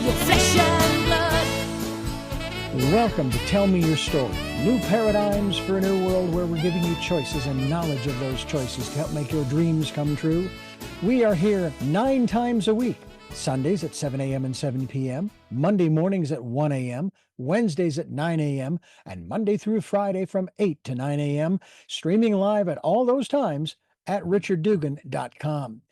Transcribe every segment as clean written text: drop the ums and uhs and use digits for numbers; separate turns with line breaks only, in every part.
your flesh and blood.
Welcome to Tell Me Your Story. New paradigms for a new world where we're giving you choices and knowledge of those choices to help make your dreams come true. We are here 9 times a week. Sundays at 7 a.m. and 7 p.m., Monday mornings at 1 a.m., Wednesdays at 9 a.m., and Monday through Friday from 8 to 9 a.m., streaming live at all those times at richarddugan.com.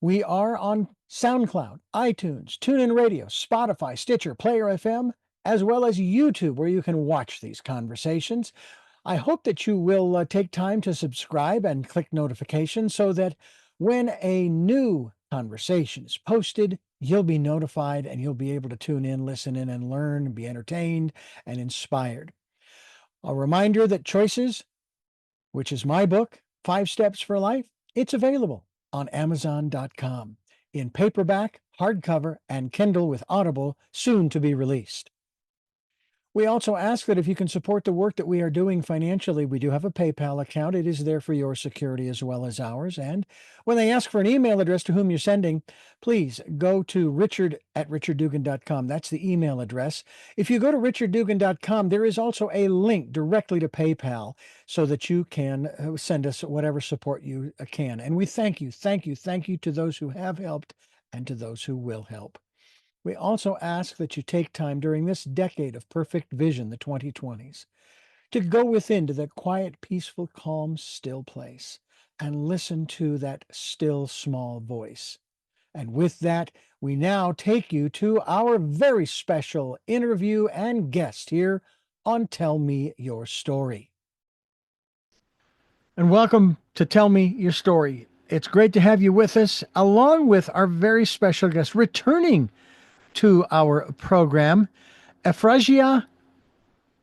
We are on SoundCloud, iTunes, TuneIn Radio, Spotify, Stitcher, Player FM, as well as YouTube, where you can watch these conversations. I hope that you will take time to subscribe and click notifications so that when a new conversation is posted, you'll be notified and you'll be able to tune in, listen in, and learn, and be entertained and inspired. A reminder that Choices, which is my book, 5 Steps for Life, it's available on Amazon.com in paperback, hardcover, and Kindle with Audible, soon to be released. We also ask that if you can support the work that we are doing financially, we do have a PayPal account. It is there for your security as well as ours. And when they ask for an email address to whom you're sending, please go to richard@richarddugan.com. That's the email address. If you go to richarddugan.com, there is also a link directly to PayPal so that you can send us whatever support you can. And we thank you to those who have helped and to those who will help. We also ask that you take time during this decade of perfect vision, the 2020s, to go within to that quiet, peaceful, calm, still place and listen to that still, small voice. And with that, we now take you to our very special interview and guest here on Tell Me Your Story. And welcome to Tell Me Your Story. It's great to have you with us, along with our very special guest, returning to our program, Efu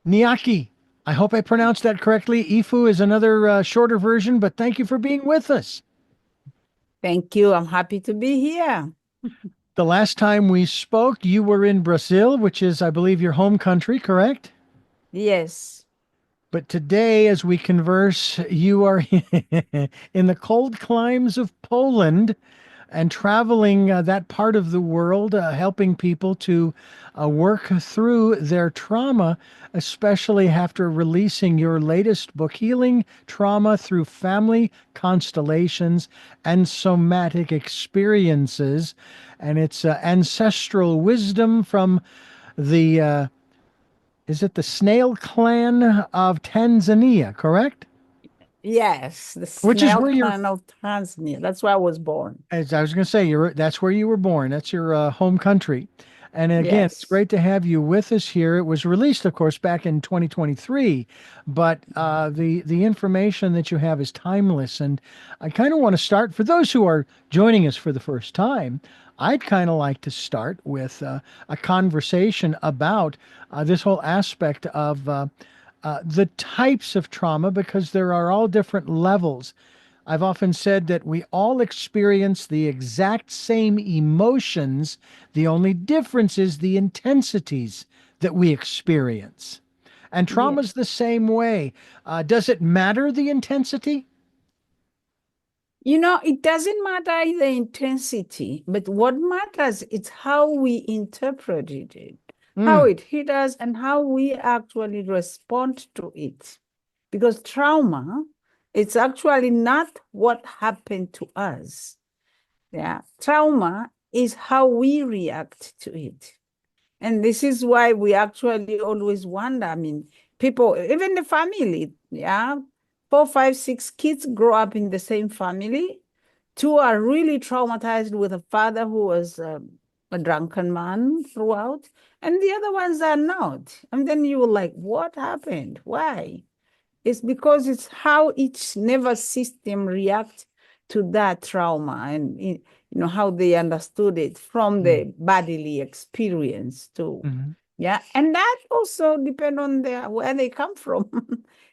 Nyaki. I hope I pronounced that correctly. Efu is another shorter version, but thank you for being with us.
Thank you. I'm happy to be here.
The last time we spoke, you were in Brazil, which is, I believe, your home country, correct?
Yes.
But today, as we converse, you are in the cold climes of Poland and traveling that part of the world, helping people to work through their trauma, especially after releasing your latest book, Healing Trauma Through Family, Constellations and Somatic Experiences. And it's Ancestral Wisdom from the, is it the Snail Clan of Tanzania, correct?
Yes, the
Which is
Snail
where you're,
Clan of Tanzania. That's where I was born.
as I was going to say, that's where you were born. That's your home country. And again, it's
Yes.
great to have you with us here. It was released, of course, back in 2023, but the information that you have is timeless. And I kind of want to start, for those who are joining us for the first time, I'd kind of like to start with a conversation about this whole aspect of the types of trauma, because there are all different levels. I've often said that we all experience the exact same emotions. The only difference is the intensities that we experience. And
Yeah.
trauma's the same way. Does it matter, the intensity?
It doesn't matter the intensity, but what matters is how we interpreted it, how it hit us, and how we actually respond to it. Because trauma, it's actually not what happened to us. Yeah, trauma is how we react to it. And this is why we actually always wonder. I mean, people, even the family, 4, 5, 6 kids grow up in the same family. 2 are really traumatized with a father who was a drunken man throughout, and the other ones are not. And then you were like, what happened? Why? It's because it's how each nervous system reacts to that trauma, and how they understood it from the bodily experience too. Yeah, and that also depends on where they come from.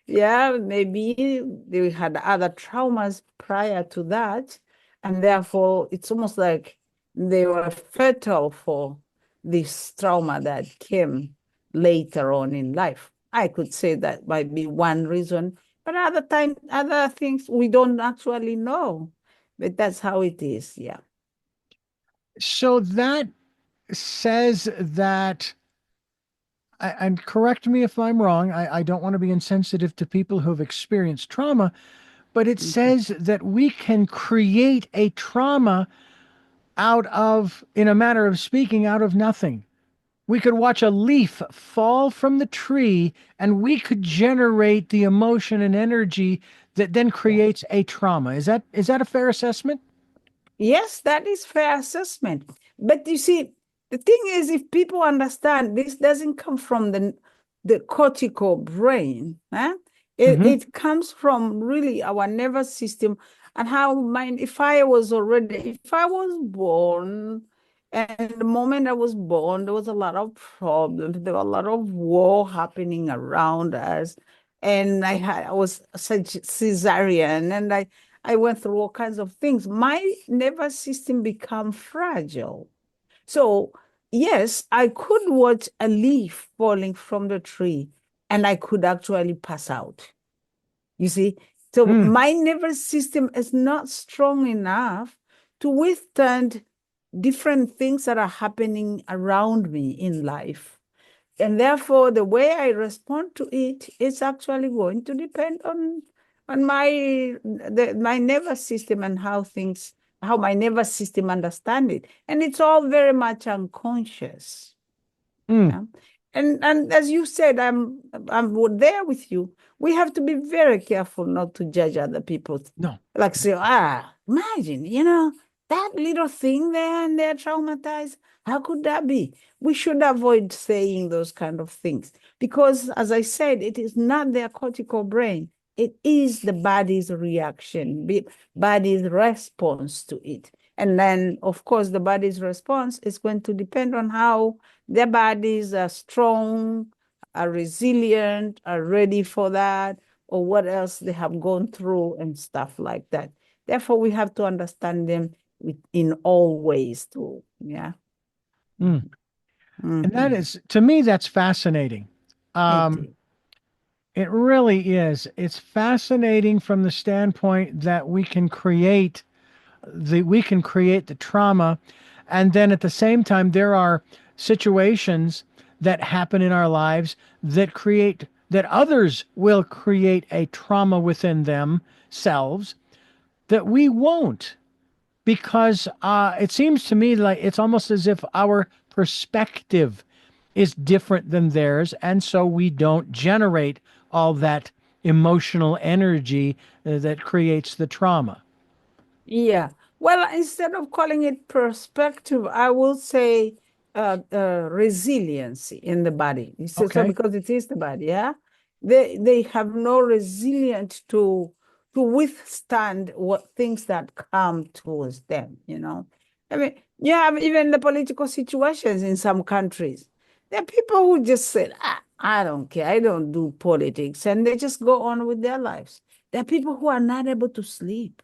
Yeah, maybe they had other traumas prior to that, and therefore it's almost like they were fertile for this trauma that came later on in life. I could say that might be one reason, but other things we don't actually know. But that's how it is, yeah.
So that says that, and correct me if I'm wrong, I don't want to be insensitive to people who have experienced trauma, but it
Mhm.
says that we can create a trauma out of, in a manner of speaking, out of nothing. We could watch a leaf fall from the tree and we could generate the emotion and energy that then
Yeah.
creates a trauma. Is that a fair assessment?
Yes, that is fair assessment. But you see, the thing is, if people understand this doesn't come from the cortical brain, huh? It,
Mm-hmm.
it comes from really our nervous system and how mind, if I was born, and the moment I was born, there was a lot of problems, there were a lot of war happening around us. And I was such cesarean, and I went through all kinds of things. My nervous system became fragile. So, yes, I could watch a leaf falling from the tree and I could actually pass out. You see? So,
Mm,
my nervous system is not strong enough to withstand different things that are happening around me in life. And therefore, the way I respond to it is actually going to depend on my nervous system and how my nervous system understand it. And it's all very much unconscious.
mm.
Yeah. And as you said, I'm there with you. We have to be very careful not to judge other people.
No.
Like say, imagine, that little thing there and they're traumatized. How could that be? We should avoid saying those kind of things because, as I said, it is not their cortical brain. It is the body's reaction, body's response to it. And then, of course, the body's response is going to depend on how their bodies are strong, are resilient, are ready for that, or what else they have gone through and stuff like that. Therefore, we have to understand them in all ways too. Yeah.
Mm. And that
Mhm.
is, to me, that's fascinating.
It
Um,
is.
it really is. It's fascinating from the standpoint that we can create the trauma, and then at the same time there are situations that happen in our lives that others will create a trauma within themselves that we won't, because it seems to me like it's almost as if our perspective is different than theirs, and so we don't generate all that emotional energy that creates the trauma.
Yeah. Well, instead of calling it perspective, I will say resiliency in the body. So
Okay.
because it is the body, yeah, they have no resilience to withstand what things that come towards them. I mean, you have even the political situations in some countries. There are people who just said, I don't care, I don't do politics, and they just go on with their lives. There are people who are not able to sleep.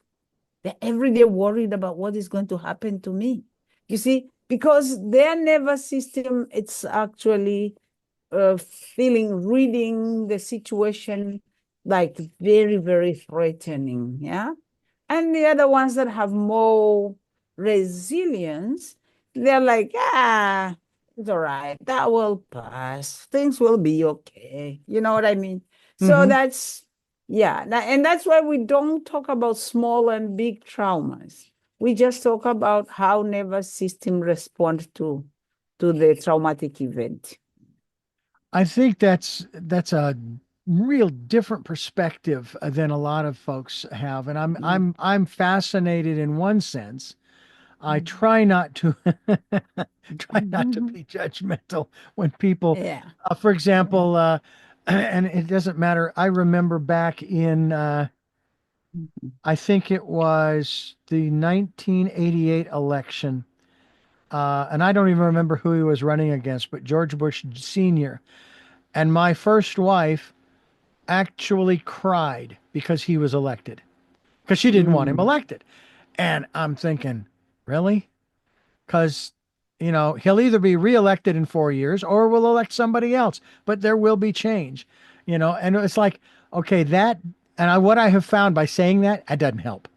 They're every day worried about what is going to happen to me. You see, because their nervous system, it's actually reading the situation like very, very threatening. Yeah. And the other ones that have more resilience, they're like, it's all right. That will pass. Things will be okay. You know what I mean? So
Mm-hmm.
and that's why we don't talk about small and big traumas. We just talk about how nervous system respond to the traumatic event.
I think that's a real different perspective than a lot of folks have, and I'm
Mm.
I'm I'm fascinated in one sense. I
Mhm.
try not to try not to
Mhm.
be judgmental when people,
Yeah.
for
Yeah.
example, and it doesn't matter. I remember back in
Mhm.
I think it was the 1988 election, and I don't even remember who he was running against, but George Bush Sr. And my first wife actually cried because he was elected, because she didn't want him
Mm.
elected. And I'm thinking, really? Because, he'll either be reelected in 4 years or we'll elect somebody else, but there will be change, and it's like, okay, what I have found by saying that, it doesn't help.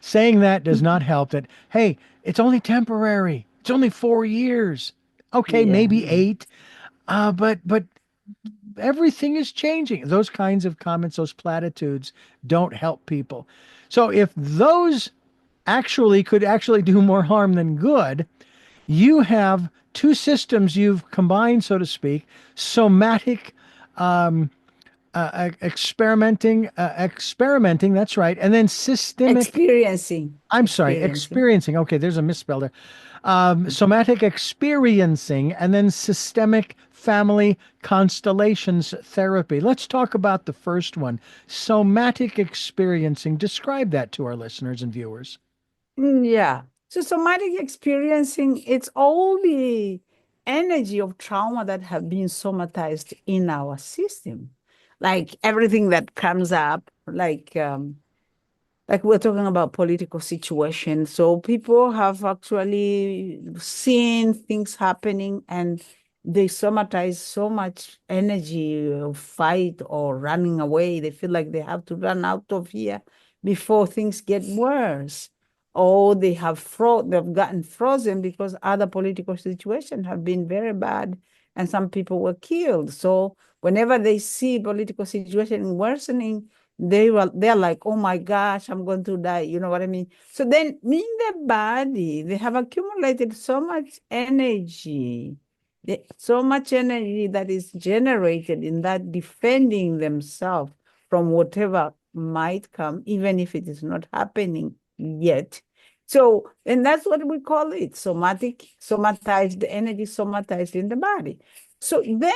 Saying that does not help that, hey, it's only temporary. It's only 4 years. Okay,
Yeah.
maybe 8. But everything is changing. Those kinds of comments, those platitudes don't help people. So if those could actually do more harm than good, you have two systems you've combined, so to speak: somatic experimenting, that's right, and then systemic,
Experiencing.
I'm sorry,
Experiencing.
experiencing. Okay, there's a misspell there. Somatic experiencing, and then systemic family constellations therapy. Let's talk about the first one, somatic experiencing. Describe that to our listeners and viewers.
Yeah. So somatic experiencing, it's all the energy of trauma that have been somatized in our system. Like everything that comes up, like we're talking about political situation. So people have actually seen things happening and they somatize so much energy of fight or running away. They feel like they have to run out of here before things get worse. Or they've gotten frozen because other political situations have been very bad and some people were killed. So whenever they see political situation worsening, they're like, oh my gosh, I'm going to die. You know what I mean? So then in their body, they have accumulated so much energy, so much energy that is generated in that defending themselves from whatever might come, even if it is not happening yet. So, and that's what we call it, somatized energy, somatized in the body. So then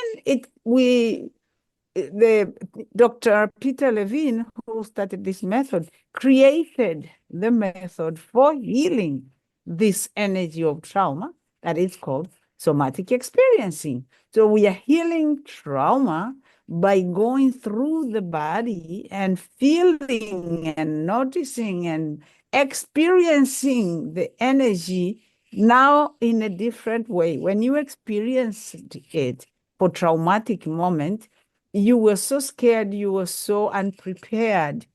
the Dr. Peter Levine, who started this method, created the method for healing this energy of trauma that is called somatic experiencing. So we are healing trauma by going through the body and feeling and noticing and experiencing the energy now in a different way. When you experienced it for traumatic moment, you were so scared, you were so unprepared.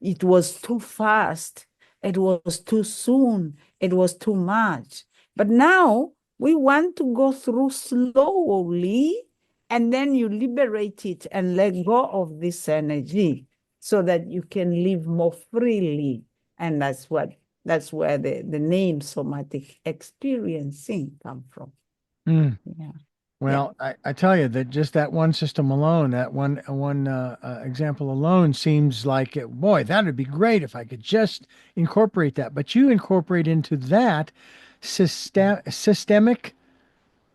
It was too fast. It was too soon. It was too much. But now we want to go through slowly, and then you liberate it and let go of this energy so that you can live more freely. And that's where the name somatic experiencing come from.
Mm.
Yeah.
Well, I tell you that just that one system alone, that one example alone seems like boy, that would be great if I could just incorporate that. But you incorporate into that systemic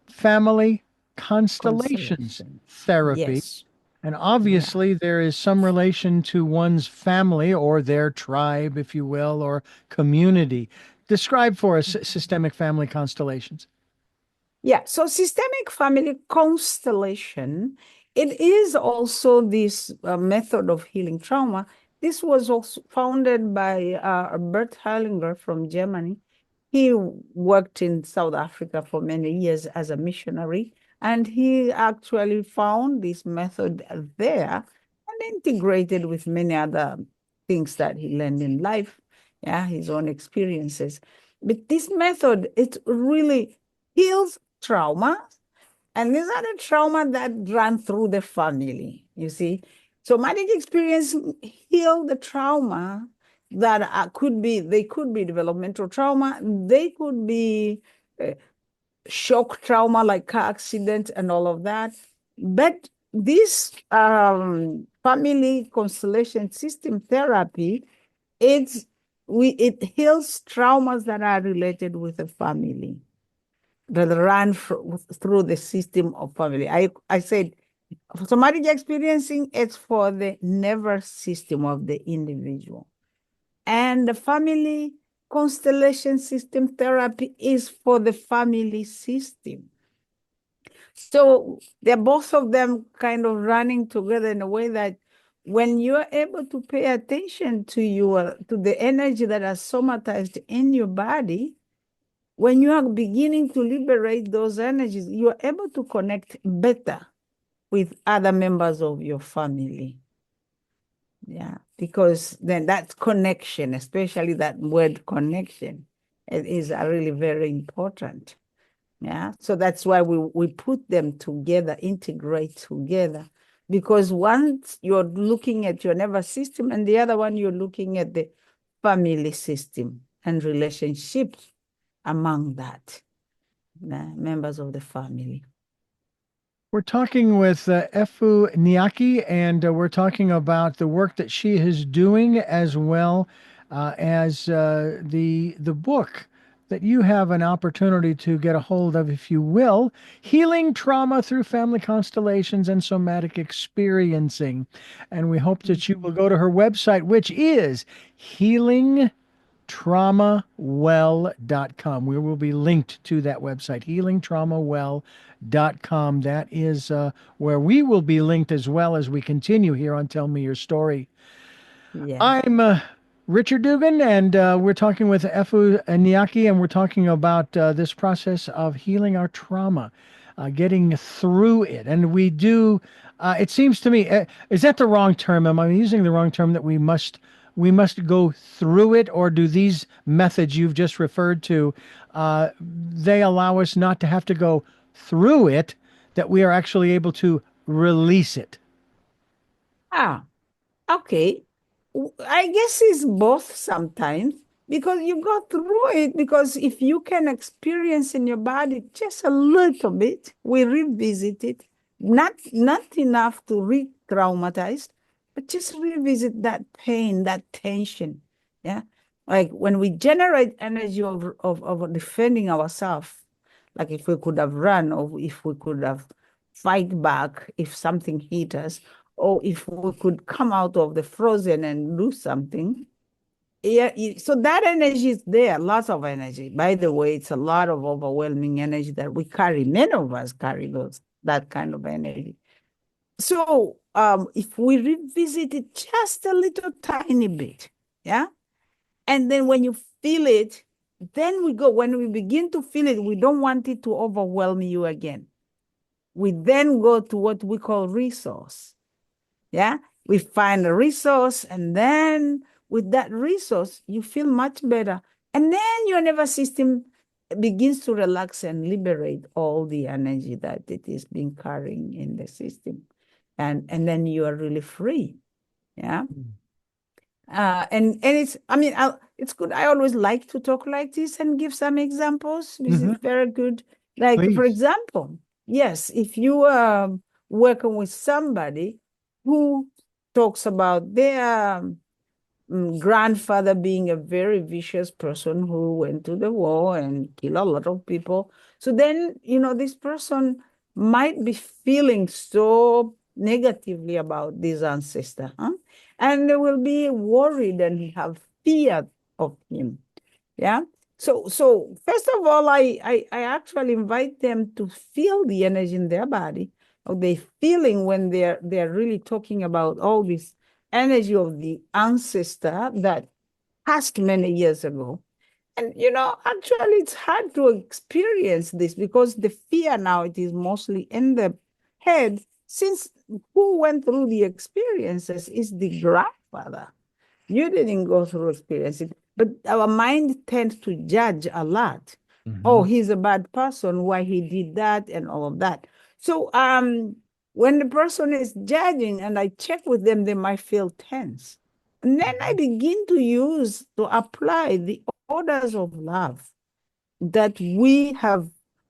family constellations
Constellation.
therapy.
Yes.
And
Yeah.
obviously, there is some relation to one's family or their tribe, if you will, or community. Describe for us systemic family constellations.
Yeah. So systemic family constellation, it is also this method of healing trauma. This was also founded by Bert Hellinger from Germany. He worked in South Africa for many years as a missionary, and he actually found this method there and integrated with many other things that he learned in life, yeah, his own experiences. But this method, it really heals trauma, and these are the trauma that run through the family, you see. Somatic experience heal the trauma that they could be developmental trauma, they could be uh, shock trauma like car accident and all of that. But this family constellation system therapy, it heals traumas that are related with the family, that run through the system of family. I said somatic experiencing is for the nervous system of the individual. And the family constellation system therapy is for the family system. So they're both of them kind of running together in a way that when you're able to pay attention to the energy that are somatized in your body, when you are beginning to liberate those energies, you are able to connect better with other members of your family. Yeah, because then that connection, especially that word connection, it is really very important. Yeah, so that's why we put them together, integrate together, because once you're looking at your nervous system and the other one you're looking at the family system and relationships among that, members of the family.
We're talking with Efu Nyaki, and we're talking about the work that she is doing, as well as the book that you have an opportunity to get a hold of, if you will, Healing Trauma Through Family Constellations and Somatic Experiencing. And we hope that you will go to her website, which is healingtraumawell.com. We will be linked to that website, healingtraumawell.com. That is where we will be linked as well as we continue here on Tell Me Your Story.
Yeah.
I'm Richard Dugan, and we're talking with Efu Nyaki, and we're talking about this process of healing our trauma, getting through it. And we do, it seems to me, is that the wrong term? Am I using the wrong term, that we must go through it? Or do these methods you've just referred to, they allow us not to have to go through it, that we are actually able to release it?
Ah, okay. I guess it's both sometimes, because you go through it, because if you can experience in your body just a little bit, we revisit it, not enough to re-traumatize, but just revisit that pain, that tension. Yeah. Like when we generate energy of defending ourselves, like if we could have run, or if we could have fight back if something hit us, or if we could come out of the frozen and do something. Yeah, so that energy is there, lots of energy. By the way, it's a lot of overwhelming energy that we carry. Many of us carry that kind of energy. So if we revisit it just a little tiny bit, yeah, and then when you feel it, then when we begin to feel it, we don't want it to overwhelm you again. We then go to what we call resource. Yeah, we find a resource, and then with that resource, you feel much better. And then your nervous system begins to relax and liberate all the energy that it is being carrying in the system. And then you are really free. Yeah. And it's good. I always like to talk like this and give some examples. This is very good. Like, for
Please.
example, yes, if you are working with somebody who talks about their grandfather being a very vicious person who went to the war and killed a lot of people. So then, this person might be feeling so negatively about this ancestor, huh? And they will be worried and have fear of him. Yeah. So first of all, I actually invite them to feel the energy in their body, or they feeling when they're really talking about all this energy of the ancestor that passed many years ago. And actually it's hard to experience this, because the fear now, it is mostly in the head, since who went through the experiences is the grandfather. You didn't go through experience it, but our mind tends to judge a lot. Oh, he's a bad person, why he did that, and all of that. So when the person is judging and I check with them, they might feel tense. And then I begin to apply the orders of love that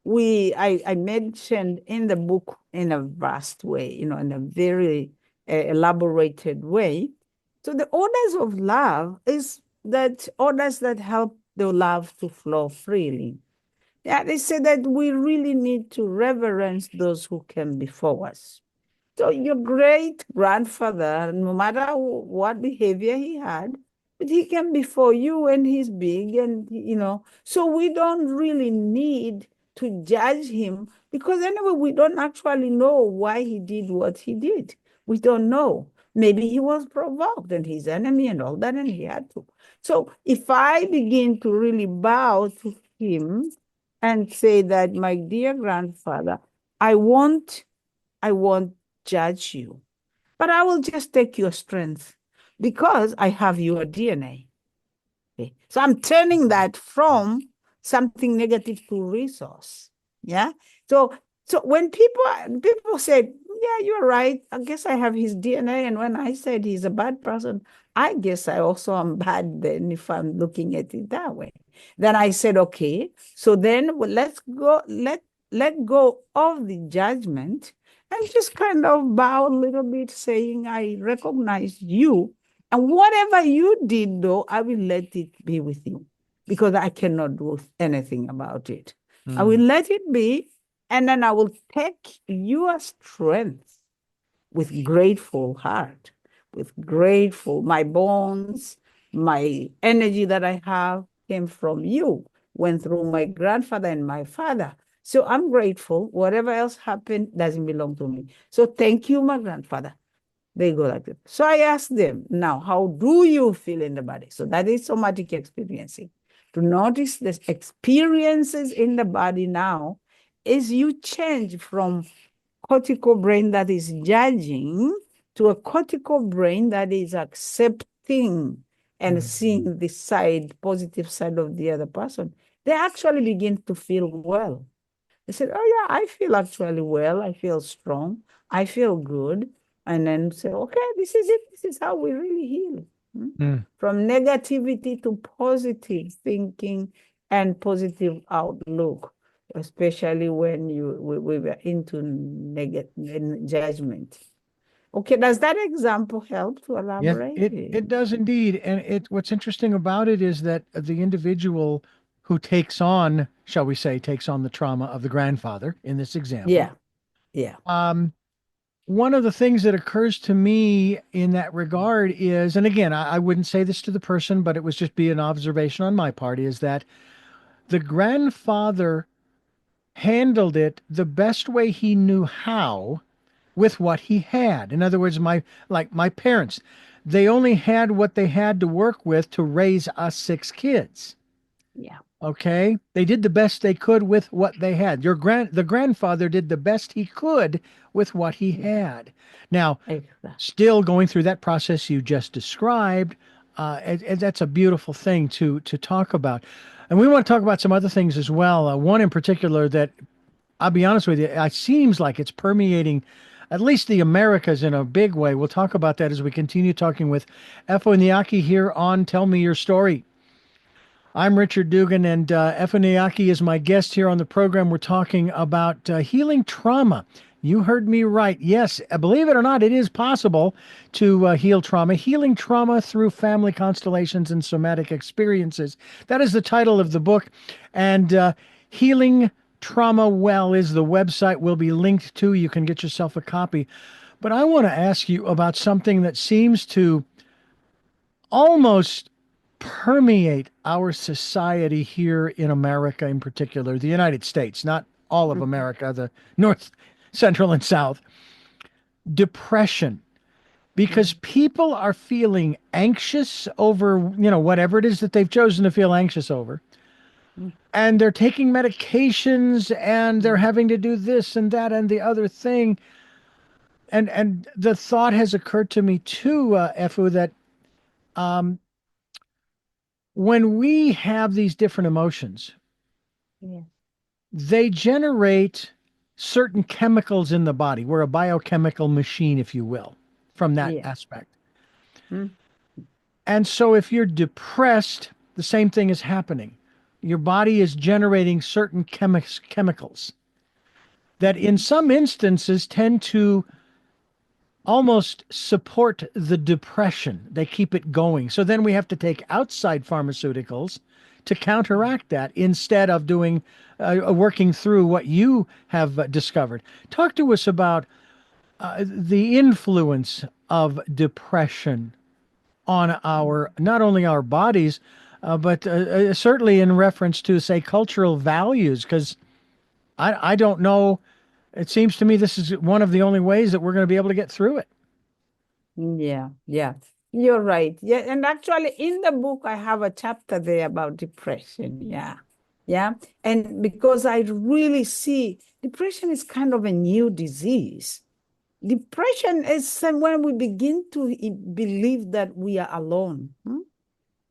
I mentioned in the book in a vast way, in a very elaborated way. So the orders of love is that orders that help the love to flow freely. Yeah, they say that we really need to reverence those who came before us. So your great grandfather, no matter what behavior he had, but he came before you and he's big, and so we don't really need to judge him, because anyway, we don't actually know why he did what he did. We don't know. Maybe he was provoked and his enemy and all that, and he had to. So if I begin to really bow to him and say that, my dear grandfather, I won't judge you, but I will just take your strength because I have your DNA. Okay. So I'm turning that from something negative to resource. Yeah. So when people said, yeah, you're right. I guess I have his DNA. And when I said he's a bad person, I guess I also am bad then if I'm looking at it that way. Then I said, okay, so then let's go, let go of the judgment and just kind of bow a little bit, saying, I recognize you. And whatever you did, though, I will let it be with you because I cannot do anything about it. I will let it be, and then I will take your strength with grateful heart, with grateful, my bones, my energy that I have came from you, went through my grandfather and my father. So I'm grateful. Whatever else happened doesn't belong to me. So thank you, my grandfather. They go like that. So I asked them, now, how do you feel in the body? So that is somatic experiencing. To notice the experiences in the body now is you change from cortical brain that is judging to a cortical brain that is accepting and seeing the positive side of the other person. They actually begin to feel well. They said, oh yeah, I feel actually well. I feel strong. I feel good. And then say, okay, this is it. This is how we really heal. From negativity to positive thinking and positive outlook, especially when we were into negative judgment. Okay, does that example help to
Yes,
elaborate?
it does indeed. And what's interesting about it is that the individual who takes on, shall we say, takes on the trauma of the grandfather in this example.
Yeah, yeah.
Um, one of the things that occurs to me in that regard is, and again, I wouldn't say this to the person, but it was just be an observation on my part, is that the grandfather handled it the best way he knew how with what he had. In other words, my parents, they only had what they had to work with to raise us six kids.
Yeah.
Okay? They did the best they could with what they had. The grandfather did the best he could with what he had. Now,
Exactly.
still going through that process you just described, that's a beautiful thing to talk about. And we want to talk about some other things as well. One in particular that I'll be honest with you, it seems like it's permeating at least the Americas in a big way. We'll talk about that as we continue talking with Efu Nyaki here on Tell Me Your Story. I'm Richard Dugan, and Efu Nyaki is my guest here on the program. We're talking about healing trauma. You heard me right. Yes, believe it or not, it is possible to heal trauma. Healing trauma through family constellations and somatic experiences. That is the title of the book. And Healing Trauma Well is the website we'll be linked to. You can get yourself a copy. But I want to ask you about something that seems to almost permeate our society here in America, in particular, the United States, not all of America, the North, Central, and South. Depression, because people are feeling anxious over, whatever it is that they've chosen to feel anxious over. And they're taking medications and they're having to do this and that and the other thing. And the thought has occurred to me too, Efu, that when we have these different emotions,
Yeah.
they generate certain chemicals in the body. We're a biochemical machine, if you will, from that
Yeah.
aspect.
Mm.
And so if you're depressed, the same thing is happening. Your body is generating certain chemicals that in some instances tend to almost support the depression. They keep it going. So then we have to take outside pharmaceuticals to counteract that instead of doing working through what you have discovered. Talk to us about the influence of depression on our not only our bodies, but certainly in reference to, say, cultural values. Because I don't know. It seems to me this is one of the only ways that we're going to be able to get through it.
Yeah, yeah, you're right. Yeah, and actually, in the book, I have a chapter there about depression. Yeah, yeah, and because I really see depression is kind of a new disease. Depression is when we begin to believe that we are alone.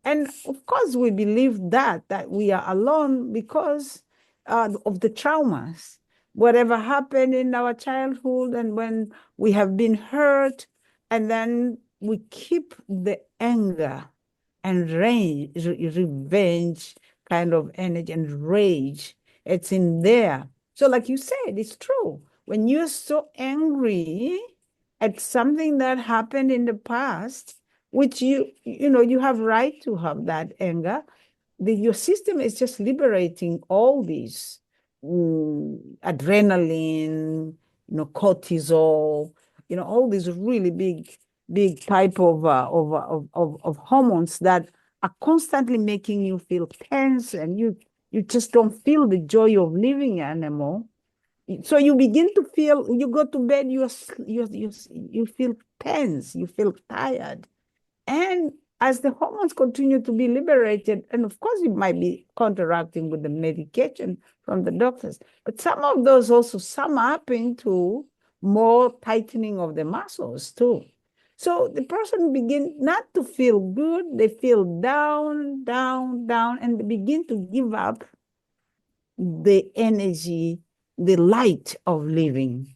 And of course, we believe that we are alone because of the traumas, whatever happened in our childhood, and when we have been hurt, and then we keep the anger and revenge kind of energy and rage. It's in there. So, like you said, it's true. When you're so angry at something that happened in the past, which you have right to have that anger, your system is just liberating all these adrenaline, cortisol, all these really big type of hormones that are constantly making you feel tense, and you just don't feel the joy of living anymore. So you begin to feel, you go to bed, you feel tense, you feel tired. And as the hormones continue to be liberated, and of course, you might be counteracting with the medication from the doctors, but some of those also sum up into more tightening of the muscles too. So the person begin not to feel good, they feel down, down, down, and they begin to give up the energy, the light of living.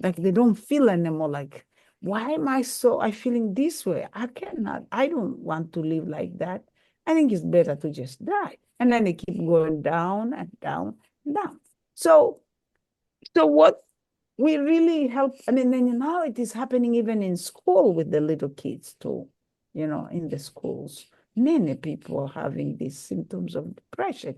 Like they don't feel anymore like, why am I feeling this way? I don't want to live like that. I think it's better to just die. And then they keep going down and down and down. So what we really help, I mean, then now it is happening even in school with the little kids too, in the schools. Many people are having these symptoms of depression.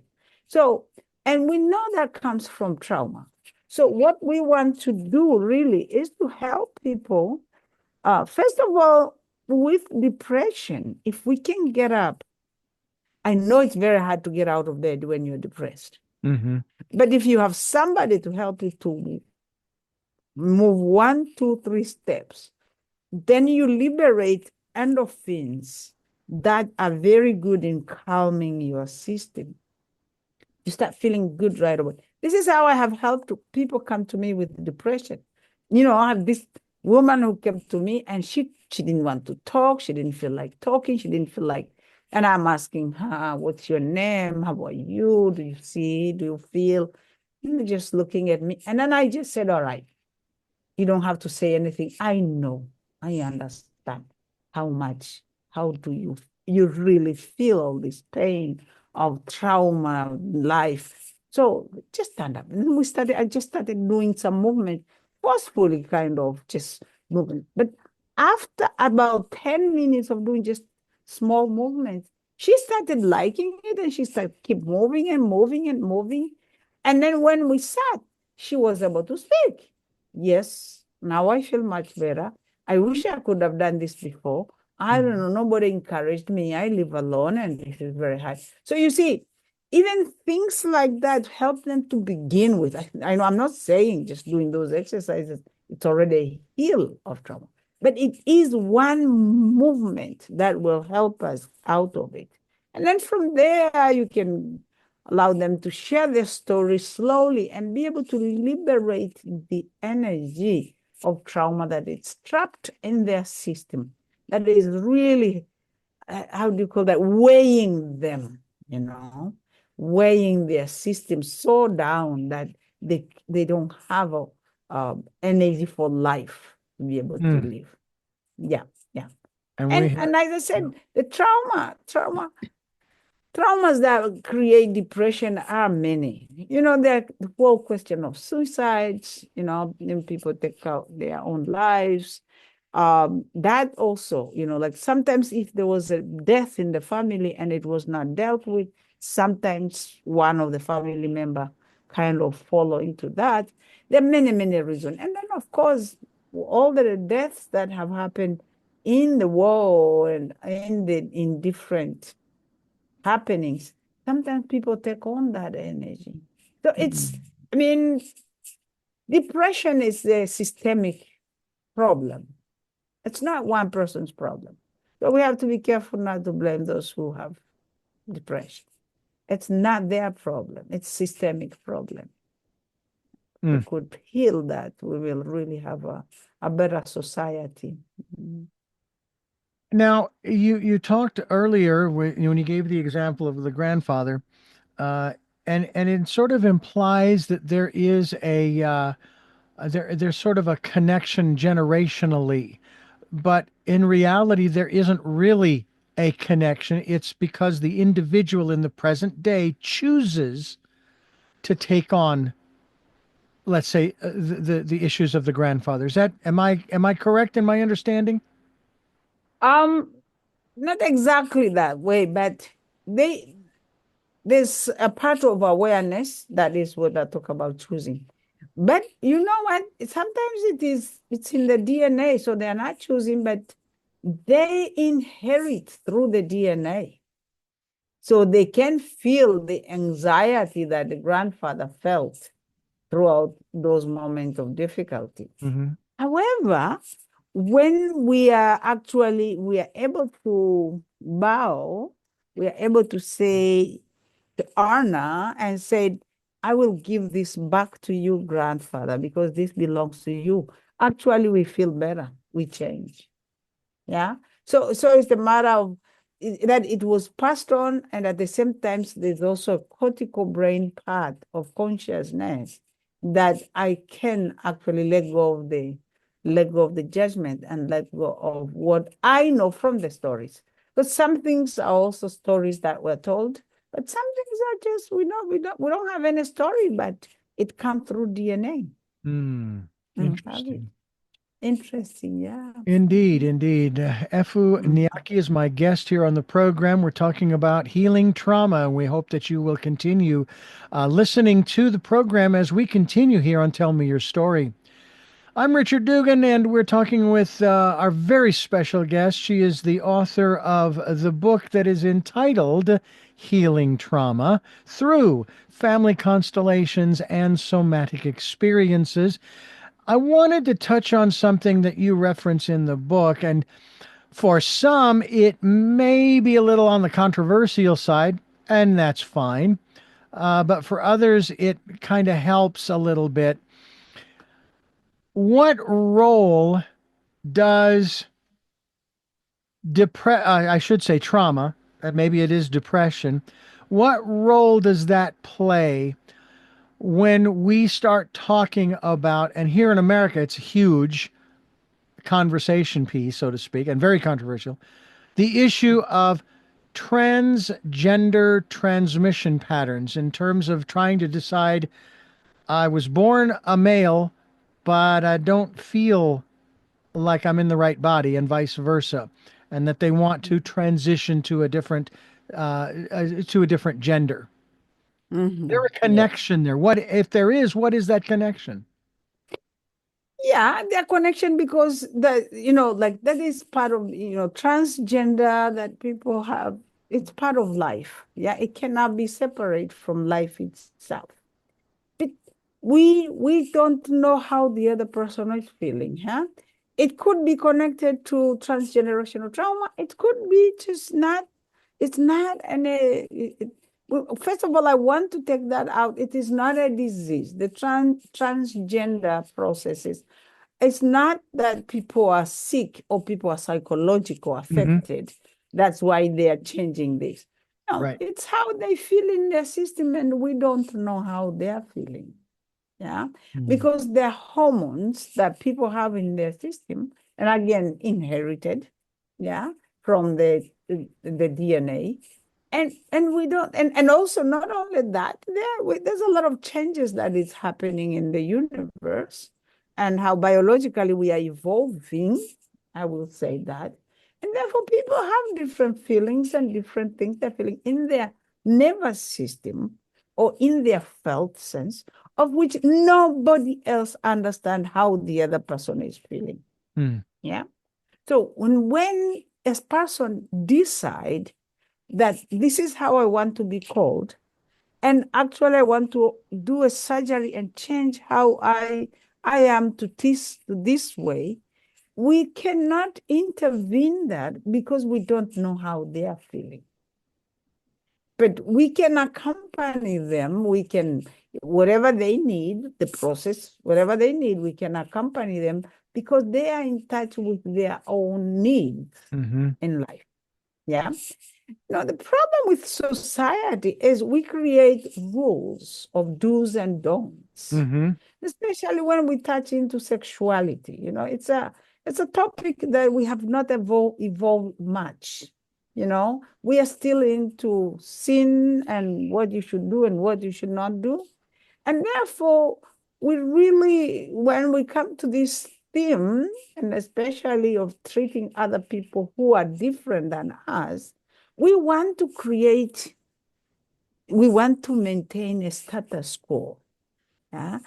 So, and we know that comes from trauma. So what we want to do really is to help people, first of all, with depression. If we can get up, I know it's very hard to get out of bed when you're depressed.
Mm-hmm.
But if you have somebody to help you to move 1, 2, 3 steps, then you liberate endorphins that are very good in calming your system. You start feeling good right away. This is how I have helped people come to me with depression. I have this woman who came to me, and she didn't want to talk. She didn't feel like talking. She didn't feel like, and I'm asking her, what's your name? How are you? Do you see? Do you feel? And just looking at me. And then I just said, all right, you don't have to say anything. I know, I understand how do you really feel all this pain of trauma, life. So just stand up. And then I just started doing some movement, forcefully kind of just moving. But after about 10 minutes of doing just small movements, she started liking it, and she started keep moving and moving and moving. And then when we sat, she was able to speak. Yes, now I feel much better. I wish I could have done this before. I don't know, nobody encouraged me. I live alone, and this is very hard. So you see, even things like that help them to begin with. I know I'm not saying just doing those exercises, it's already a heal of trauma, but it is one movement that will help us out of it. And then from there, you can allow them to share their story slowly and be able to liberate the energy of trauma that is trapped in their system, that is really, how do you call that, weighing them, weighing their system so down that they don't have energy for life to be able to live. Yeah, yeah. And as I said, the traumas that create depression are many. The whole question of suicides, people take out their own lives. That also, like sometimes if there was a death in the family and it was not dealt with, sometimes one of the family member kind of follow into that. There are many, many reasons. And then, of course, all the deaths that have happened in the war and in different happenings, sometimes people take on that energy. So I mean, depression is a systemic problem. It's not one person's problem. So we have to be careful not to blame those who have depression. It's not their problem. It's systemic problem. We could heal that. We will really have a better society.
Now, you talked earlier when you gave the example of the grandfather. and it sort of implies that there is there's sort of a connection generationally, but in reality, there isn't really a connection. It's because the individual in the present day chooses to take on, let's say, the issues of the grandfather. Is that am I correct in my understanding?
Um, Not exactly that way, but they there's a part of awareness that is what I talk about choosing. But you know what? Sometimes it's in the DNA, so they're not choosing, but they inherit through the DNA. So they can feel the anxiety that the grandfather felt throughout those moments of difficulty.
Mm-hmm.
However, when we are able to bow, we are able to say, to honor and say, I will give this back to you, grandfather, because this belongs to you. Actually, we feel better. We change. Yeah. So it's a matter of that it was passed on, and at the same time, there's also a cortical brain part of consciousness that I can actually let go of the judgment and let go of what I know from the stories. But some things are also stories that were told, but some things are just we don't have any story, but it comes through DNA.
Interesting.
Interesting, yeah.
Indeed, indeed. Efu Nyaki is my guest here on the program. We're talking about healing trauma, and we hope that you will continue listening to the program as we continue here on Tell Me Your Story. I'm Richard Dugan, and we're talking with our very special guest. She is the author of the book that is entitled Healing Trauma Through Family Constellations and Somatic Experiences. I wanted to touch on something that you reference in the book, and for some, it may be a little on the controversial side, and that's fine. But for others, it kind of helps a little bit. What role does I should say trauma, maybe it is depression. What role does that play when we start talking about, and here in America, it's huge conversation piece, so to speak, and very controversial, the issue of transgender transmission patterns in terms of trying to decide I was born a male, but I don't feel like I'm in the right body, and vice versa, and that they want to transition to a different gender. There a
Yeah.
connection there? What if there is? What is that connection?
Yeah, their connection because like that is part of, transgender that people have. It's part of life. Yeah, it cannot be separate from life itself. But we don't know how the other person is feeling, huh? It could be connected to transgenerational trauma. It could be just not. It's not well, first of all, I want to take that out. It is not a disease. The transgender processes, it's not that people are sick or people are psychological
Hmm.
affected. That's why they are changing this. No,
Right.
it's how they feel in their system, and we don't know how they are feeling. Yeah,
Mm.
because they're hormones that people have in their system, and again, inherited, yeah, from the DNA. And we don't, and also not only that, there's a lot of changes that is happening in the universe and how biologically we are evolving, I will say that. And therefore, people have different feelings and different things they're feeling in their nervous system or in their felt sense, of which nobody else understands how the other person is feeling.
Mm.
Yeah. So when a person decide that this is how I want to be called, and actually I want to do a surgery and change how I am to this way, we cannot intervene that because we don't know how they are feeling. But we can accompany them. We can, whatever they need, the process, whatever they need, we can accompany them because they are in touch with their own needs
Hmm.
in life. Yeah. No, the problem with society is we create rules of do's and don'ts, especially when we touch into sexuality. It's a topic that we have not evolved much. We are still into sin and what you should do and what you should not do. And therefore, we really, when we come to this theme, and especially of treating other people who are different than us, we want to maintain a status quo. Yeah.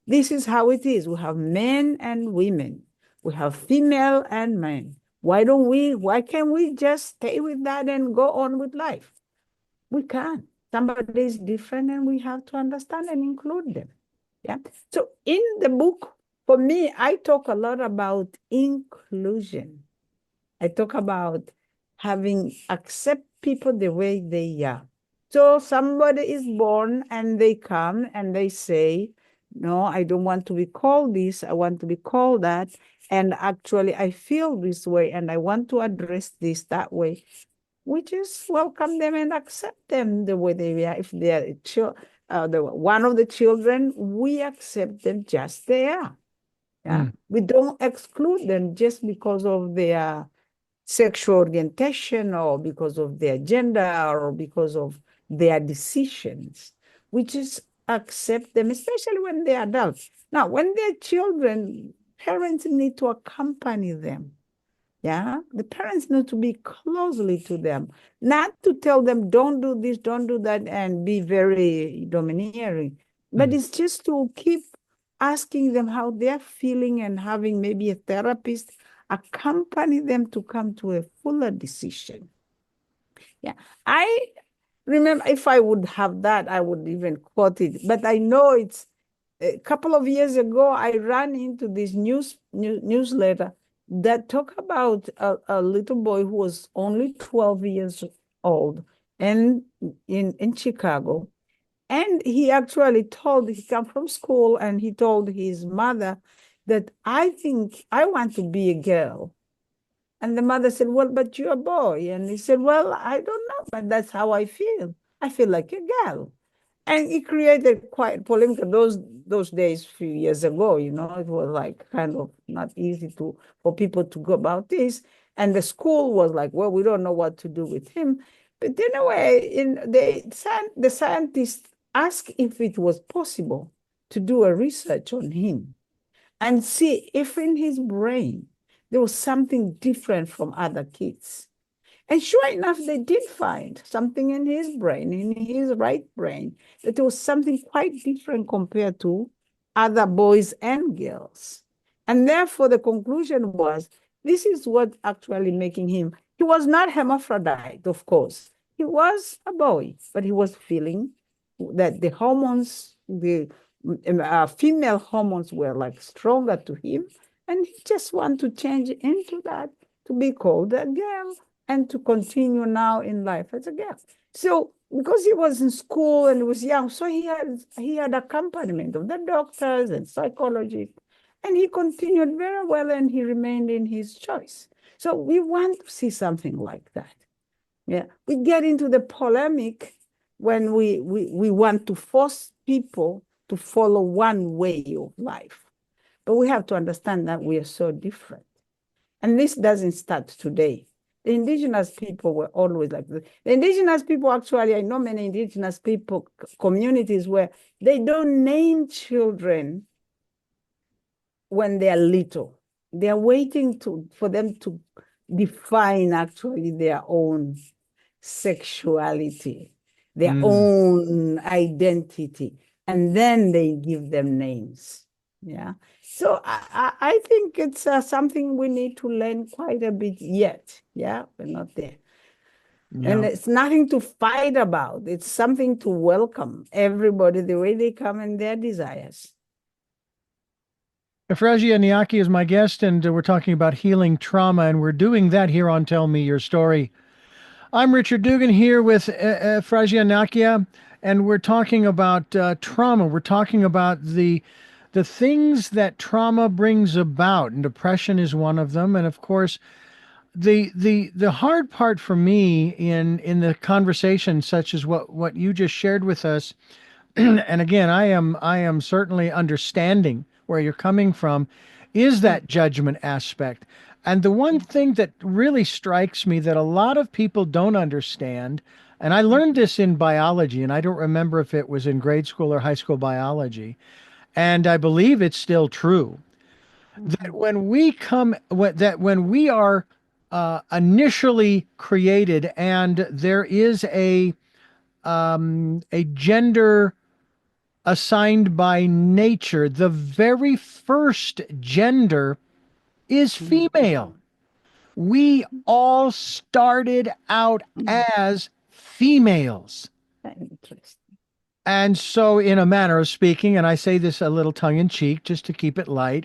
This is how it is. We have men and women. We have female and men. Why can't we just stay with that and go on with life? We can't. Somebody is different and we have to understand and include them. Yeah. So in the book, for me, I talk a lot about inclusion. I talk about accept people the way they are. So somebody is born and they come and they say, no, I don't want to be called this. I want to be called that. And actually, I feel this way and I want to address this that way. We just welcome them and accept them the way they are. If they are one of the children, we accept them just they are. Yeah? We don't exclude them just because of their sexual orientation or because of their gender or because of their decisions. We just accept them, especially when they're adults. Now, when they're children, parents need to accompany them. Yeah, the parents need to be closely to them, not to tell them, don't do this, don't do that, and be very domineering. But it's just to keep asking them how they're feeling and having maybe a therapist accompany them to come to a fuller decision. Yeah, I remember if I would have that, I would even quote it. But I know it's a couple of years ago, I ran into this newsletter that talk about a little boy who was only 12 years old and in Chicago. And he actually he came from school and he told his mother that I think I want to be a girl. And the mother said, well, but you're a boy. And he said, well, I don't know, but that's how I feel. I feel like a girl. And it created quite polemic those days, a few years ago, it was like kind of not easy for people to go about this. And the school was like, well, we don't know what to do with him. But in a way, the scientists asked if it was possible to do a research on him and see if in his brain there was something different from other kids. And sure enough, they did find something in his brain, in his right brain, that there was something quite different compared to other boys and girls. And therefore, the conclusion was, this is what actually making him. He was not hermaphrodite, of course. He was a boy, but he was feeling that the hormones, the female hormones were like stronger to him. And he just wanted to change into that to be called a girl and to continue now in life as a girl. So because he was in school and he was young, so he had accompaniment of the doctors and psychologists, and he continued very well and he remained in his choice. So we want to see something like that. Yeah, we get into the polemic when we want to force people to follow one way of life. But we have to understand that we are so different. And this doesn't start today. The indigenous people were always like this. The indigenous people, actually, I know many indigenous people, communities where they don't name children when they're little. They're waiting for them to define actually their own sexuality, their own identity, and then they give them names. Yeah. So I think it's something we need to learn quite a bit yet. Yeah, we're not there. Yeah. And it's nothing to fight about. It's something to welcome everybody the way they come and their desires.
Efu Nyaki is my guest, and we're talking about healing trauma, and we're doing that here on Tell Me Your Story. I'm Richard Dugan here with Efu Nyaki, and we're talking about trauma. We're talking about the things that trauma brings about, and depression is one of them. And of course, the hard part for me in the conversation such as what you just shared with us, and again, I am certainly understanding where you're coming from, is that judgment aspect. And the one thing that really strikes me that a lot of people don't understand, and I learned this in biology, and I don't remember if it was in grade school or high school biology, and I believe it's still true, that when we are initially created and there is a gender assigned by nature, the very first gender is female. We all started out as females.
Interesting.
And so, in a manner of speaking, and I say this a little tongue in cheek just to keep it light,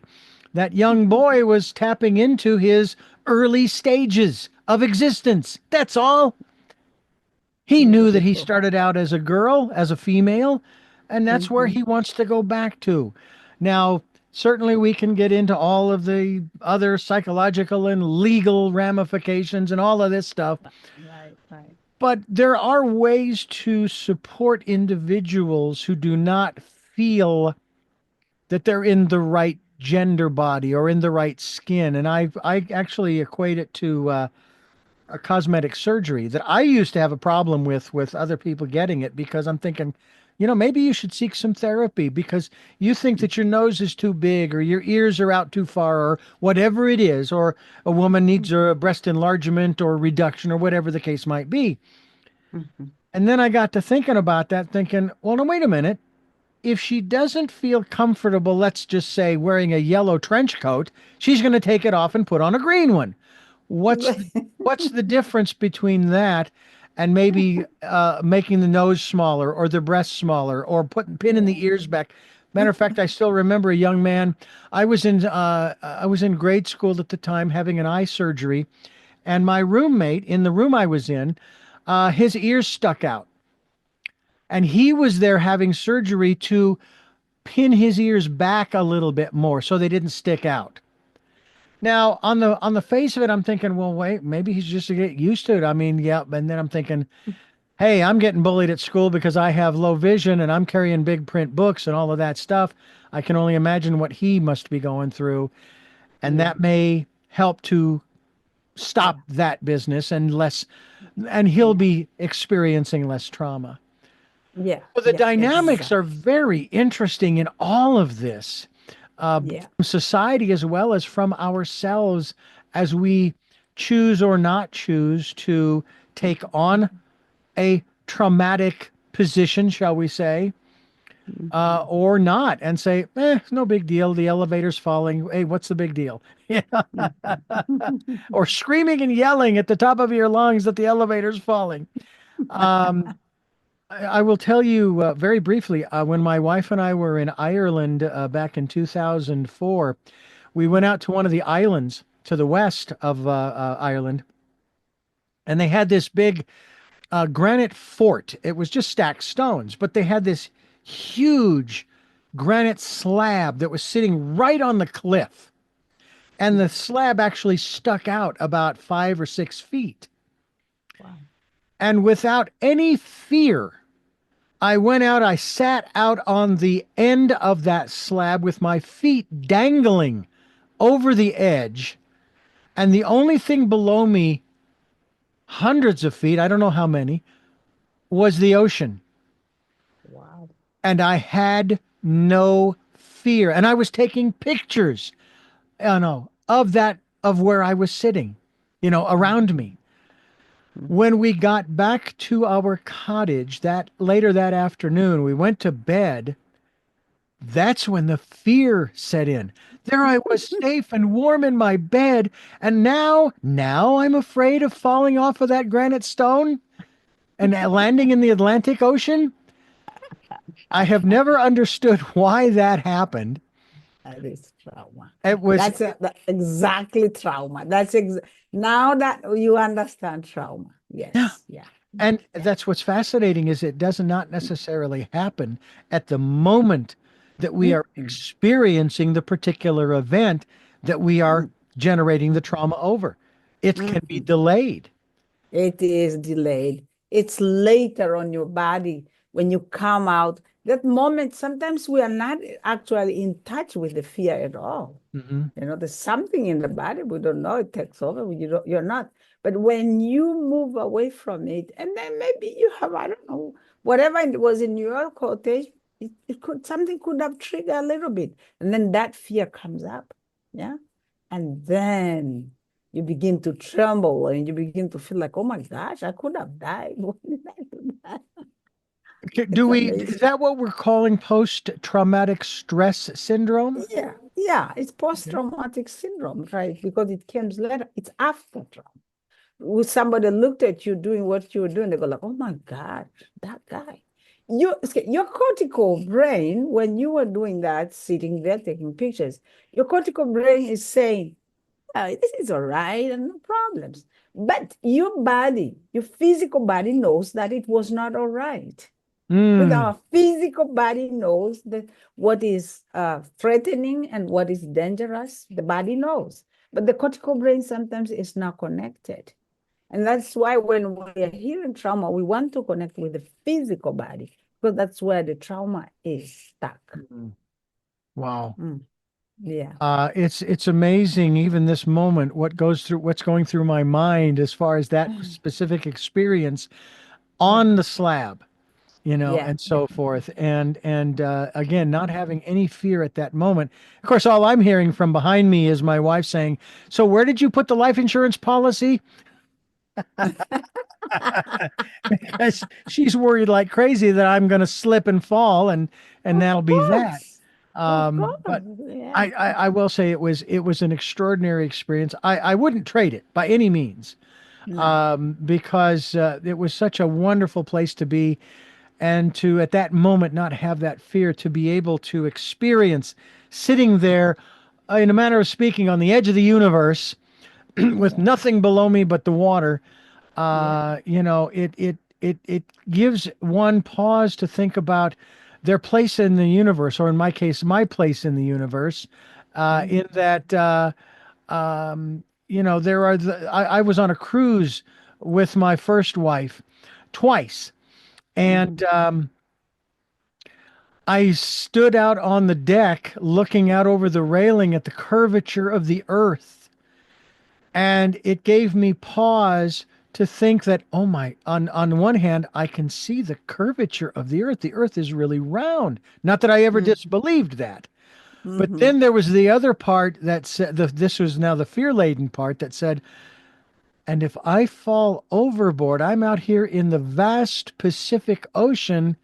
that young boy was tapping into his early stages of existence. That's all. He knew that he
Beautiful.
started out as a girl, as a female, and that's where he wants to go back to. Now, certainly we can get into all of the other psychological and legal ramifications and all of this stuff,
Right, right.
but there are ways to support individuals who do not feel that they're in the right gender body or in the right skin. And I actually equate it to a cosmetic surgery that I used to have a problem with other people getting it, because I'm thinking, maybe you should seek some therapy because you think that your nose is too big or your ears are out too far or whatever it is, or a woman needs a breast enlargement or reduction or whatever the case might be.
Mhm.
And then I got to thinking about that, thinking, well, no, wait a minute. If she doesn't feel comfortable, let's just say wearing a yellow trench coat, she's going to take it off and put on a green one. What's the difference between that and maybe making the nose smaller or the breast smaller or pinning the ears back? Matter of fact, I still remember a young man. I was in grade school at the time having an eye surgery, and my roommate in the room I was in, his ears stuck out, and he was there having surgery to pin his ears back a little bit more so they didn't stick out. Now, on the face of it, I'm thinking, well, wait, maybe he's just to get used to it. I mean, yeah, and then I'm thinking, hey, I'm getting bullied at school because I have low vision and I'm carrying big print books and all of that stuff. I can only imagine what he must be going through, and
Yeah,
that may help to stop
yeah,
that business and he'll
yeah,
be experiencing less trauma.
yeah,
So the
yeah,
dynamics are
exactly.
very interesting in all of this,
Yeah.
from society as well as from ourselves, as we choose or not choose to take on a traumatic position, shall we say,
Mhm.
or not, and say, no big deal. The elevator's falling. Hey, what's the big deal? Yeah.
Mhm.
Or screaming and yelling at the top of your lungs that the elevator's falling. Um, I will tell you very briefly, when my wife and I were in Ireland back in 2004, we went out to one of the islands to the west of Ireland, and they had this big granite fort. It was just stacked stones, but they had this huge granite slab that was sitting right on the cliff. And the slab actually stuck out about 5 or 6 feet.
Wow.
And without any fear, I went out, I sat out on the end of that slab with my feet dangling over the edge. And the only thing below me, hundreds of feet, I don't know how many, was the ocean.
Wow.
And I had no fear. And I was taking pictures, of of where I was sitting, around
Mhm.
me.
Mhm.
When we got back to our cottage that later that afternoon, we went to bed. That's when the fear set in. There I was safe and warm in my bed, and now I'm afraid of falling off of that granite stone and landing in the Atlantic Ocean. I have never understood why that happened.
That is trauma.
It was,
Exactly trauma. Now that you understand trauma.
yeah,
Yes. Yeah. Yeah.
and
Yeah.
that's what's fascinating is it does not necessarily happen at the moment that we are
Mhm.
experiencing the particular event that we are
Mhm.
generating the trauma over. it can be delayed.
It is delayed. It's later on your body when you come out. That moment, sometimes we are not actually in touch with the fear at all. There's something in the body, we don't know, it takes over, you're not. But when you move away from it, and then maybe you have, I don't know, whatever it was in your quotation, something could have triggered a little bit. And then that fear comes up. Yeah. And then you begin to tremble and you begin to feel like, oh my gosh, I could have died. What did I do that?
Is that what we're calling post-traumatic stress syndrome?
Yeah, it's post-traumatic syndrome, right? Because it comes later, it's after trauma. When somebody looked at you doing what you were doing, they go like, oh my God, that guy. Your cortical brain, when you were doing that, sitting there taking pictures, your cortical brain is saying, oh, this is all right and no problems. But your body, your physical body knows that it was not all right. With our physical body knows that what is threatening and what is dangerous, the body knows. But the cortical brain sometimes is not connected. And that's why when we are hearing trauma, we want to connect with the physical body because that's where the trauma is stuck.
Wow.
Yeah.
It's amazing even this moment what's going through my mind as far as that specific experience on the slab,
Yeah.
and so forth. And again, not having any fear at that moment. Of course, all I'm hearing from behind me is my wife saying, "So where did you put the life insurance policy?" Because she's worried like crazy that I'm going to slip and fall, and
Of
that'll be that.
course. Of
But
course. Yeah.
I will say it was an extraordinary experience. I wouldn't trade it by any means,
No.
because it was such a wonderful place to be, and to at that moment not have that fear, to be able to experience sitting there, in a manner of speaking, on the edge of the universe with
Yeah.
nothing below me but the water.
Yeah.
It gives one pause to think about their place in the universe, or in my case, my place in the universe, in that I was on a cruise with my first wife twice, and I stood out on the deck looking out over the railing at the curvature of the earth, and it gave me pause to think that, oh my, on one hand, I can see the curvature of the earth. The earth is really round. Not that I ever disbelieved that. But then there was the other part that said, this was now the fear-laden part that said, and if I fall overboard, I'm out here in the vast Pacific Ocean,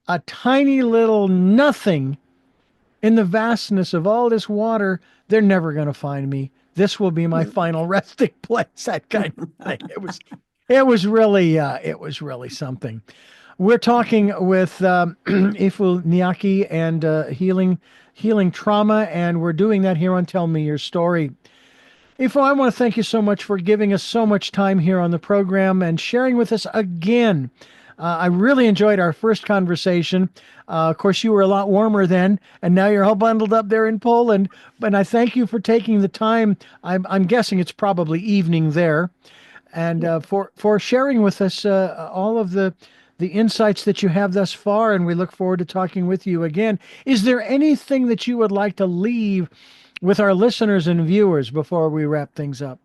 a tiny little nothing in the vastness of all this water. They're never going to find me. This will be my final resting place. That kind of thing. It was really something. We're talking with Efu Nyaki and healing trauma, and we're doing that here on Tell Me Your Story. Efu, I want to thank you so much for giving us so much time here on the program and sharing with us again. I really enjoyed our first conversation. Of course, you were a lot warmer then, and now you're all bundled up there in Poland. But I thank you for taking the time. I'm guessing it's probably evening there, and for sharing with us all of the insights that you have thus far. And we look forward to talking with you again. Is there anything that you would like to leave with our listeners and viewers before we wrap things up?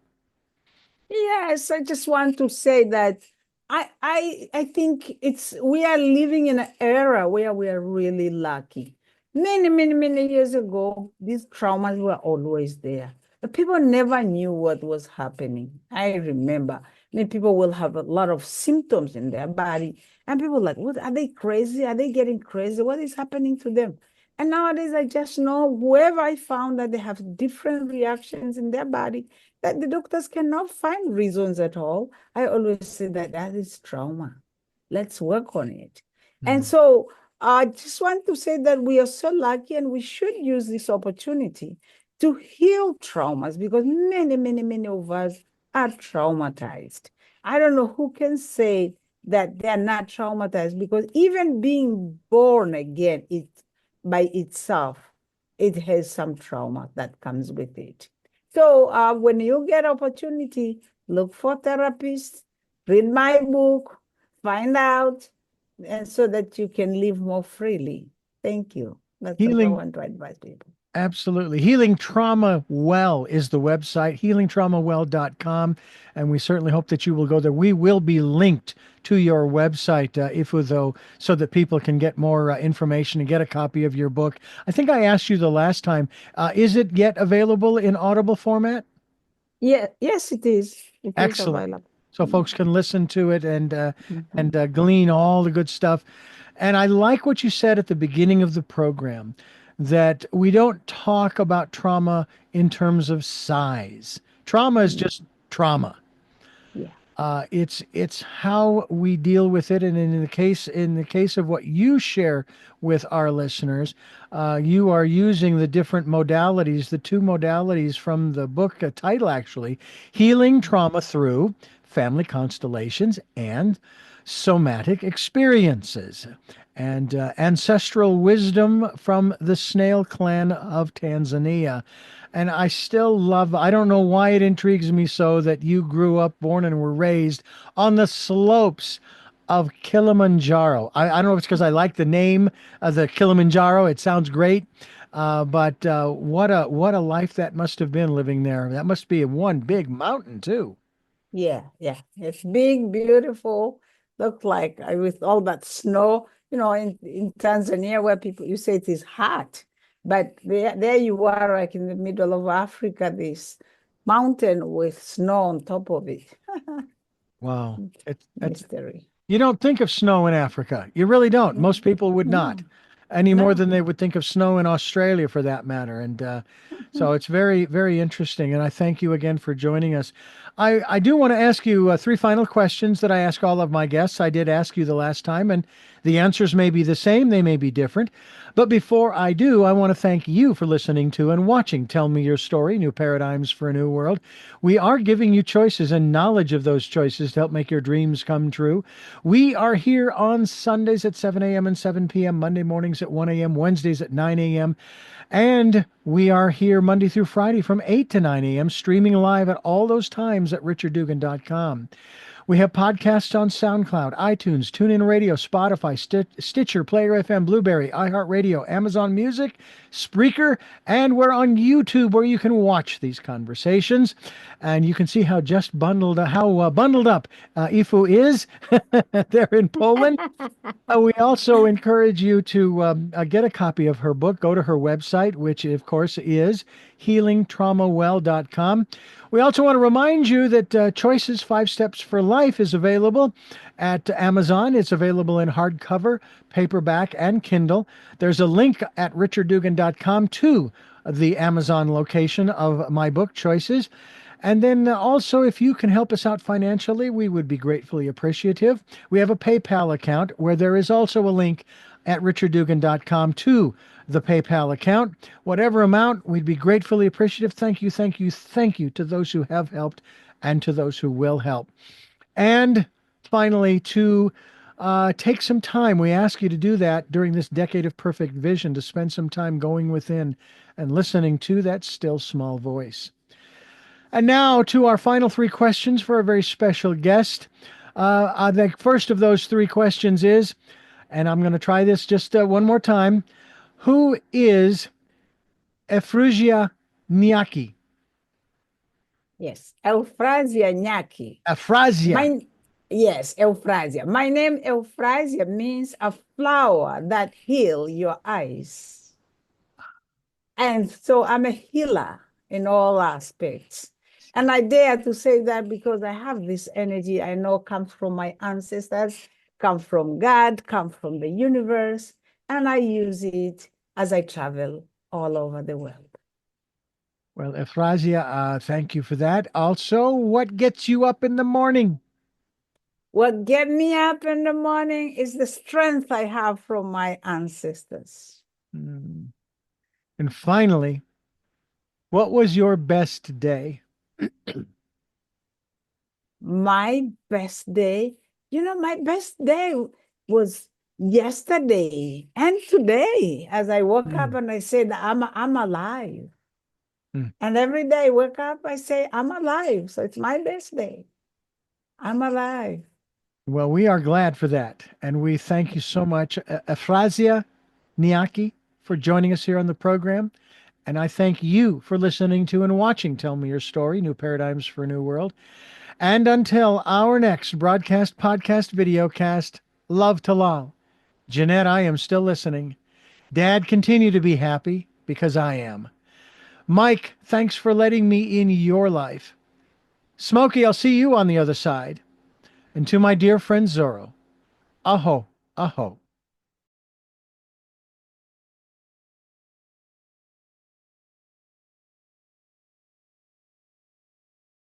Yes, I just want to say that I think we are living in an era where we are really lucky. Many years ago, these traumas were always there. But people never knew what was happening. I remember many people will have a lot of symptoms in their body, and people like, what are they crazy? Are they getting crazy? What is happening to them? And nowadays, I just know whoever I found that they have different reactions in their body, that the doctors cannot find reasons at all. I always say that is trauma. Let's work on it. And so I just want to say that we are so lucky, and we should use this opportunity to heal traumas, because many of us are traumatized. I don't know who can say that they're not traumatized, because even being born again, it by itself, it has some trauma that comes with it. So when you get opportunity, look for therapists, read my book, find out, and so that you can live more freely. Thank you. That's what I
Healing,
want to advise people.
absolutely. Healing Trauma Well is the website, healingtraumawell.com. And we certainly hope that you will go there. We will be linked to your website, Ifu, though, so that people can get more information and get a copy of your book. I think I asked you the last time, is it yet available in Audible format?
Yeah, yes, it is. It is
Excellent.
available.
So folks can listen to it and
Mhm.
glean all the good stuff. And I like what you said at the beginning of the program, that we don't talk about trauma in terms of size. Trauma is
Mm,
just trauma.
yeah.
It's how we deal with it, and in the case of what you share with our listeners, you are using the different modalities, the two modalities from the book title, actually, healing trauma through family constellations and somatic experiences, and ancestral wisdom from the Snail Clan of Tanzania. And I still love, I don't know why it intrigues me so that you grew up, born, and were raised on the slopes of Kilimanjaro. I don't know if it's because I like the name of the Kilimanjaro. It sounds great. But what a life that must have been living there. That must be one big mountain too.
Yeah, yeah. It's big, beautiful. Look like with all that snow, in Tanzania where people you say it is hot, but there you are, like in the middle of Africa, this mountain with snow on top of it.
Wow. It's
Mystery.
You don't think of snow in Africa. You really don't. Most
Mm.
people would not,
No,
any more
no.
than they would think of snow in Australia for that matter. And so it's very, very interesting. And I thank you again for joining us. I do want to ask you three final questions that I ask all of my guests. I did ask you the last time, and the answers may be the same, they may be different. But before I do, I want to thank you for listening to and watching Tell Me Your Story, New Paradigms for a New World. We are giving you choices and knowledge of those choices to help make your dreams come true. We are here on Sundays at 7 a.m. and 7 p.m., Monday mornings at 1 a.m., Wednesdays at 9 a.m., and we are here Monday through Friday from 8 to 9 a.m., streaming live at all those times at richarddugan.com. We have podcasts on SoundCloud, iTunes, TuneIn Radio, Spotify, Stitcher, Player FM, Blueberry, iHeartRadio, Amazon Music, Spreaker, and we're on YouTube where you can watch these conversations, and you can see how bundled up Ifu is there in Poland. We also encourage you to get a copy of her book. Go to her website, which of course is healingtraumawell.com. We also want to remind you that Choices 5 Steps for Life is available at Amazon. It's available in hardcover, paperback, and Kindle. There's a link at richarddugan.com to the Amazon location of my book, Choices. And then also, if you can help us out financially, we would be gratefully appreciative. We have a PayPal account where there is also a link at richarddugan.com to the PayPal account. Whatever amount, we'd be gratefully appreciative. Thank you, thank you, thank you to those who have helped and to those who will help. And finally, to take some time, we ask you to do that during this decade of perfect vision, to spend some time going within and listening to that still small voice. And now to our final three questions for a very special guest. The first of those three questions is, and I'm going to try this just one more time. Who is Efu Nyaki?
Yes. Euphrasia Nyaki.
Afrasia.
Yes, Euphrasia. My name Euphrasia means a flower that heal your eyes. And so I'm a healer in all aspects. And I dare to say that because I have this energy I know comes from my ancestors, comes from God, comes from the universe, and I use it as I travel all over the world.
Well, Efrazia, thank you for that. Also, what gets you up in the morning?
What gets me up in the morning is the strength I have from my ancestors.
Hmm. And finally, what was your best day?
My best day, my best day was yesterday and today as I woke up
Hmm.
and I said, I'm alive.
Mm.
And every day I wake up, I say, I'm alive. So it's my best day. I'm alive.
Well, we are glad for that. And we thank you so much, Efu Nyaki, for joining us here on the program. And I thank you for listening to and watching Tell Me Your Story, New Paradigms for a New World. And until our next broadcast, podcast, videocast, love to Lal. Jeanette, I am still listening. Dad, continue to be happy because I am. Mike, thanks for letting me in your life. Smokey, I'll see you on the other side. And to my dear friend Zorro, aho, aho.